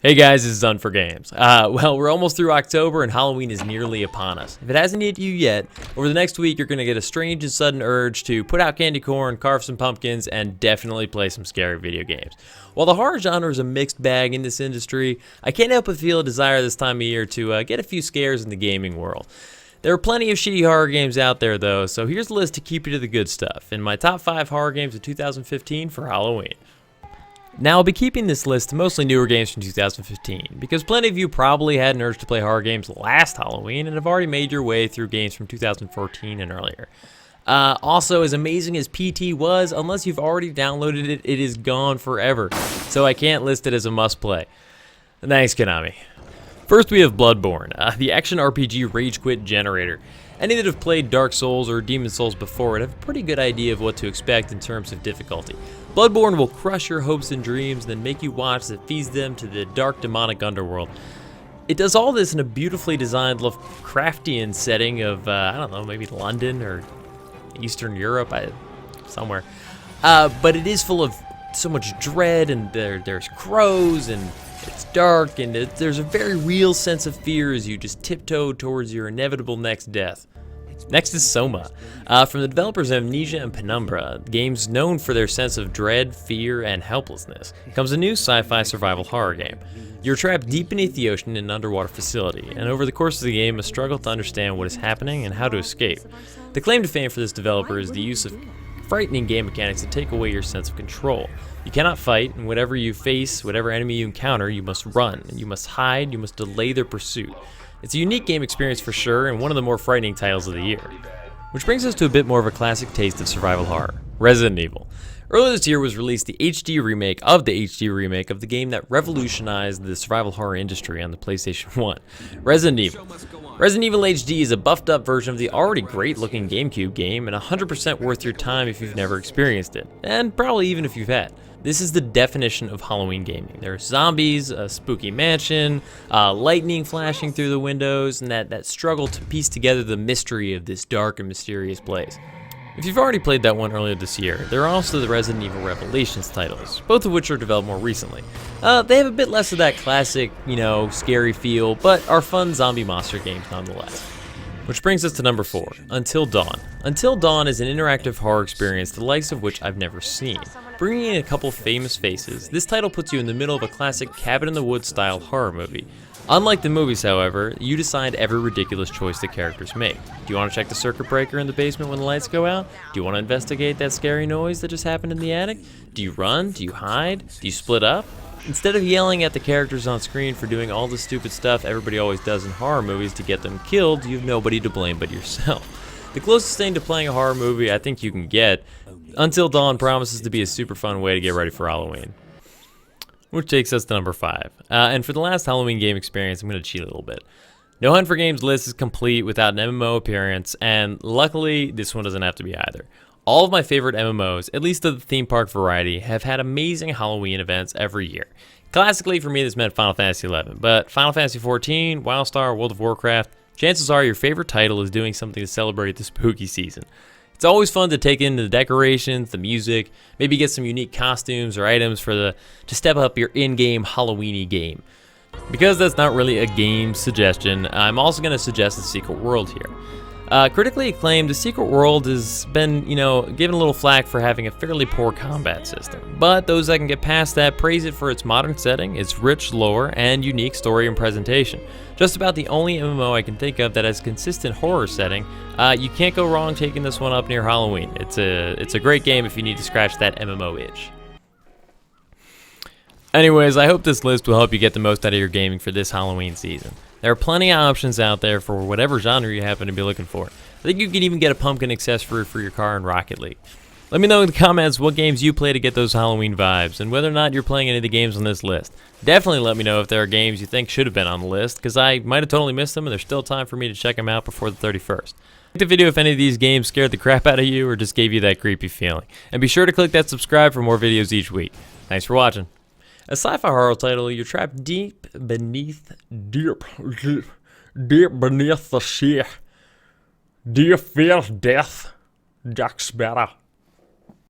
Hey guys, this is Done for Games. Well, we're almost through October and Halloween is nearly upon us. If it hasn't hit you yet, over the next week you're going to get a strange and sudden urge to put out candy corn, carve some pumpkins, and definitely play some scary video games. While the horror genre is a mixed bag in this industry, I can't help but feel a desire this time of year to get a few scares in the gaming world. There are plenty of shitty horror games out there though, so here's a list to keep you to the good stuff in my top 5 horror games of 2015 for Halloween. Now, I'll be keeping this list to mostly newer games from 2015, because plenty of you probably had an urge to play horror games last Halloween and have already made your way through games from 2014 and earlier. Also, as amazing as PT was, unless you've already downloaded it, it is gone forever, so I can't list it as a must-play. Thanks, Konami. First, we have Bloodborne, the action RPG rage quit generator. Any that have played Dark Souls or Demon Souls before would have a pretty good idea of what to expect in terms of difficulty. Bloodborne will crush your hopes and dreams and then make you watch as it feeds them to the dark demonic underworld. It does all this in a beautifully designed Lovecraftian setting of, I don't know, maybe London or Eastern Europe, somewhere. But it is full of so much dread, and there's crows, and it's dark, and there's a very real sense of fear as you just tiptoe towards your inevitable next death. Next is Soma, from the developers of Amnesia and Penumbra, games known for their sense of dread, fear, and helplessness, comes a new sci-fi survival horror game. You're trapped deep beneath the ocean in an underwater facility, and over the course of the game, must struggle to understand what is happening and how to escape. The claim to fame for this developer is the use of frightening game mechanics that take away your sense of control. You cannot fight, and whatever you face, whatever enemy you encounter, you must run, and you must hide, you must delay their pursuit. It's a unique game experience for sure, and one of the more frightening titles of the year. Which brings us to a bit more of a classic taste of survival horror, Resident Evil. Earlier this year was released the HD remake of the game that revolutionized the survival horror industry on the PlayStation 1, Resident Evil. Resident Evil HD is a buffed up version of the already great looking GameCube game, and 100% worth your time if you've never experienced it, and probably even if you've had. This is the definition of Halloween gaming. There's zombies, a spooky mansion, lightning flashing through the windows, and that struggle to piece together the mystery of this dark and mysterious place. If you've already played that one earlier this year, there are also the Resident Evil Revelations titles, both of which are developed more recently. They have a bit less of that classic, scary feel, but are fun zombie monster games nonetheless. Which brings us to number 4, Until Dawn. Until Dawn is an interactive horror experience the likes of which I've never seen. Bringing in a couple famous faces, this title puts you in the middle of a classic cabin in the woods style horror movie. Unlike the movies, however, you decide every ridiculous choice the characters make. Do you want to check the circuit breaker in the basement when the lights go out? Do you want to investigate that scary noise that just happened in the attic? Do you run? Do you hide? Do you split up? Instead of yelling at the characters on screen for doing all the stupid stuff everybody always does in horror movies to get them killed, you have nobody to blame but yourself. The closest thing to playing a horror movie I think you can get, Until Dawn promises to be a super fun way to get ready for Halloween. Which takes us to number 5. And for the last Halloween game experience, I'm going to cheat a little bit. No Hunt for Games list is complete without an MMO appearance, and luckily, this one doesn't have to be either. All of my favorite MMOs, at least of the theme park variety, have had amazing Halloween events every year. Classically, for me, this meant Final Fantasy XI, but Final Fantasy XIV, WoW, World of Warcraft, chances are your favorite title is doing something to celebrate the spooky season. It's always fun to take in the decorations, the music, maybe get some unique costumes or items to step up your in-game Halloween-y game. Because that's not really a game suggestion, I'm also going to suggest The Secret World here. Critically acclaimed, The Secret World has been, given a little flack for having a fairly poor combat system. But those that can get past that praise it for its modern setting, its rich lore, and unique story and presentation. Just about the only MMO I can think of that has a consistent horror setting. You can't go wrong taking this one up near Halloween. It's a great game if you need to scratch that MMO itch. Anyways, I hope this list will help you get the most out of your gaming for this Halloween season. There are plenty of options out there for whatever genre you happen to be looking for. I think you can even get a pumpkin accessory for your car in Rocket League. Let me know in the comments what games you play to get those Halloween vibes, and whether or not you're playing any of the games on this list. Definitely let me know if there are games you think should have been on the list, because I might have totally missed them and there's still time for me to check them out before the 31st. Like the video if any of these games scared the crap out of you or just gave you that creepy feeling. And be sure to click that subscribe for more videos each week. Thanks for watching. A sci-fi horror title, you're trapped deep beneath the sea. Do you fear death, Jack Sparrow?